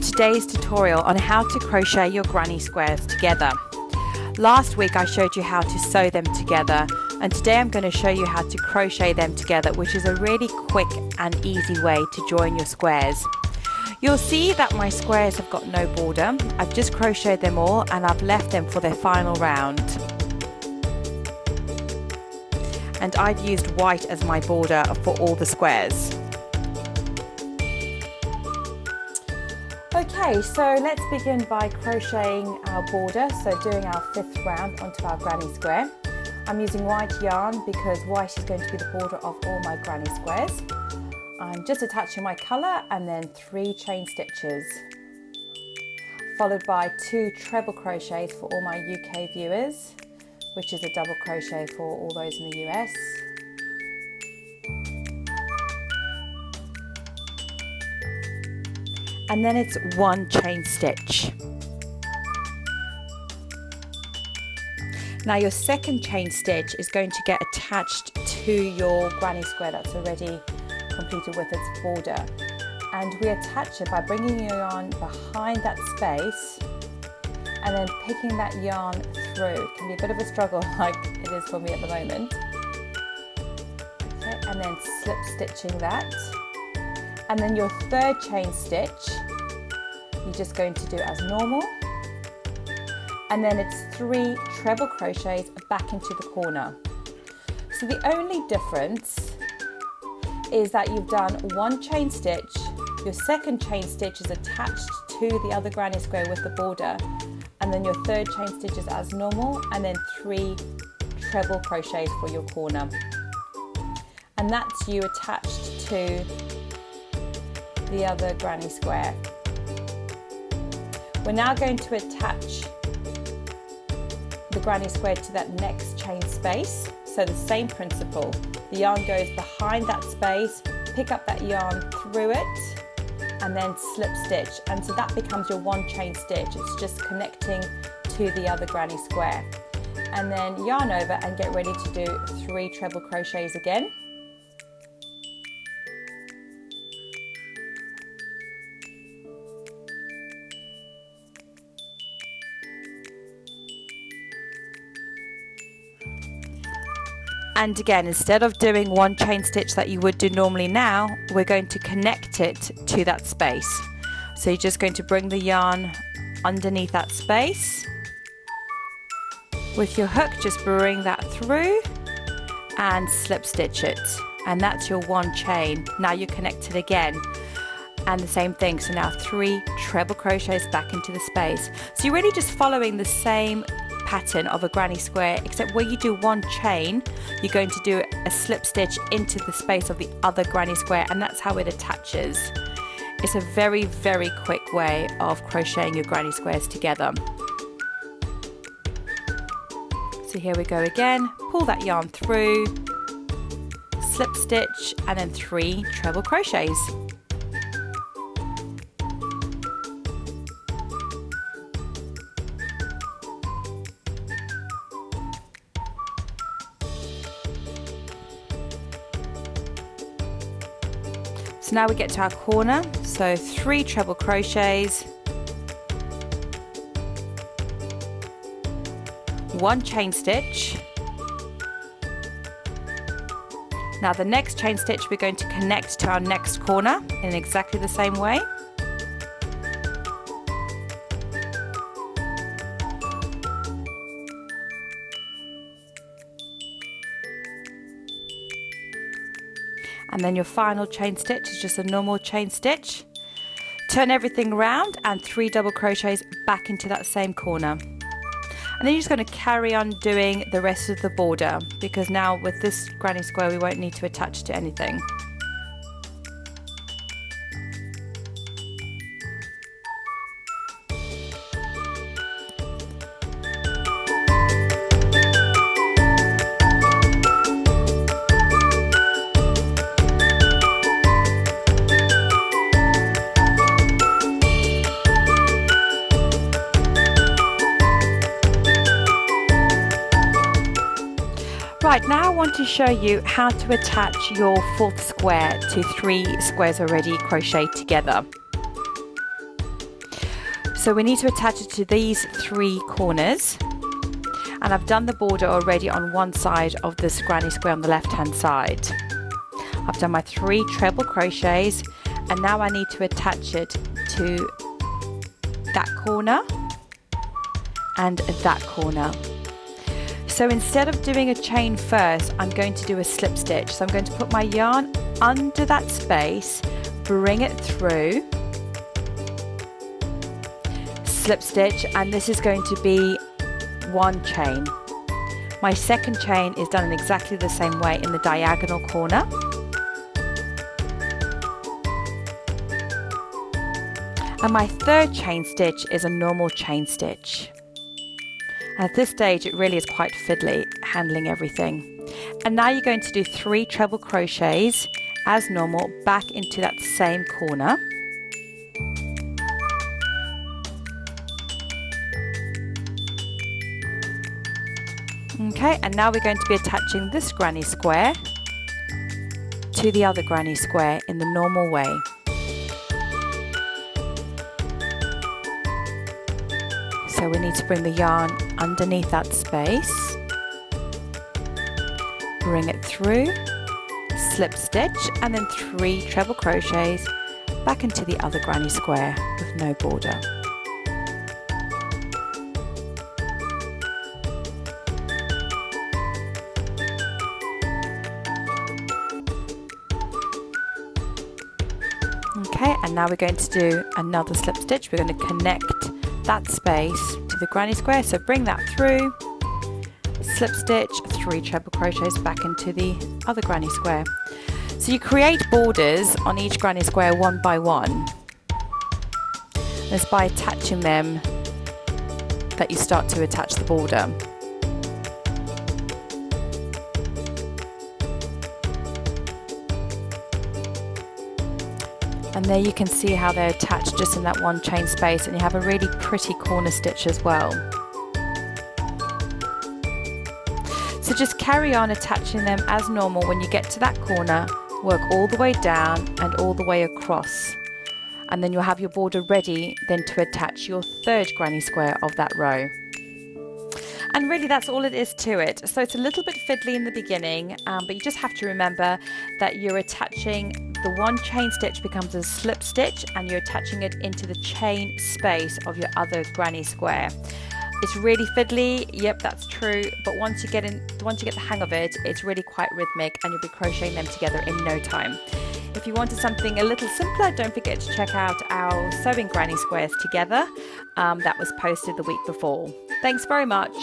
to today's tutorial on how to crochet your granny squares together. Last week I showed you how to sew them together, and today I'm going to show you how to crochet them together, which is a really quick and easy way to join your squares. You'll see that my squares have got no border. I've just crocheted them all and I've left them for their final round. And I've used white as my border for all the squares. Okay, so let's begin by crocheting our border, so doing our 5th round onto our granny square. I'm using white yarn because white is going to be the border of all my granny squares. I'm just attaching my colour and then 3 chain stitches, followed by 2 treble crochets for all my UK viewers, which is a double crochet for all those in the US. And then it's 1 chain stitch. Now your second chain stitch is going to get attached to your granny square that's already completed with its border. And we attach it by bringing your yarn behind that space and then picking that yarn through. It can be a bit of a struggle like it is for me at the moment. Okay, and then slip stitching that. And then your third chain stitch, you're just going to do as normal. And then it's 3 treble crochets back into the corner. So the only difference is that you've done 1 chain stitch, your second chain stitch is attached to the other granny square with the border, and then your third chain stitch is as normal, and then 3 treble crochets for your corner. And that's you attached to the other granny square. We're now going to attach the granny square to that next chain space. So the same principle, the yarn goes behind that space, pick up that yarn through it and then slip stitch, and so that becomes your 1 chain stitch. It's just connecting to the other granny square, and then yarn over and get ready to do 3 treble crochets again. And again, instead of doing 1 chain stitch that you would do normally now, we're going to connect it to that space. So you're just going to bring the yarn underneath that space. With your hook, just bring that through and slip stitch it. And that's your 1 chain. Now you're connected again. And the same thing, so now 3 treble crochets back into the space. So you're really just following the same pattern of a granny square, except where you do 1 chain, you're going to do a slip stitch into the space of the other granny square, and that's how it attaches. It's a very, very quick way of crocheting your granny squares together. So here we go again, pull that yarn through, slip stitch, and then 3 treble crochets. So now we get to our corner, so 3 treble crochets, 1 chain stitch. Now the next chain stitch we're going to connect to our next corner in exactly the same way. And then your final chain stitch is just a normal chain stitch. Turn everything around and 3 double crochets back into that same corner. And then you're just going to carry on doing the rest of the border, because now with this granny square we won't need to attach to anything. Right, now I want to show you how to attach your 4th square to 3 squares already crocheted together. So we need to attach it to these 3 corners, and I've done the border already on one side of this granny square on the left hand side. I've done my 3 treble crochets, and now I need to attach it to that corner and that corner. So instead of doing a chain first, I'm going to do a slip stitch. So I'm going to put my yarn under that space, bring it through, slip stitch, and this is going to be 1 chain. My second chain is done in exactly the same way in the diagonal corner. And my third chain stitch is a normal chain stitch. At this stage it really is quite fiddly handling everything. And now you're going to do 3 treble crochets as normal back into that same corner. Okay, and now we're going to be attaching this granny square to the other granny square in the normal way. So we need to bring the yarn underneath that space, bring it through, slip stitch, and then 3 treble crochets back into the other granny square with no border. Okay, and now we're going to do another slip stitch. We're going to connect that space to the granny square, so bring that through, slip stitch, 3 treble crochets back into the other granny square. So you create borders on each granny square one by one. It's by attaching them that you start to attach the border. And there you can see how they're attached just in that 1 chain space, and you have a really pretty corner stitch as well. So just carry on attaching them as normal. When you get to that corner, work all the way down and all the way across. And then you'll have your border ready then to attach your 3rd granny square of that row. And really that's all it is to it. So it's a little bit fiddly in the beginning, but you just have to remember that you're attaching the 1 chain stitch becomes a slip stitch, and you're attaching it into the chain space of your other granny square. It's really fiddly, yep, that's true, but once you get the hang of it, it's really quite rhythmic, and you'll be crocheting them together in no time. If you wanted something a little simpler, don't forget to check out our sewing granny squares together that was posted the week before. Thanks very much.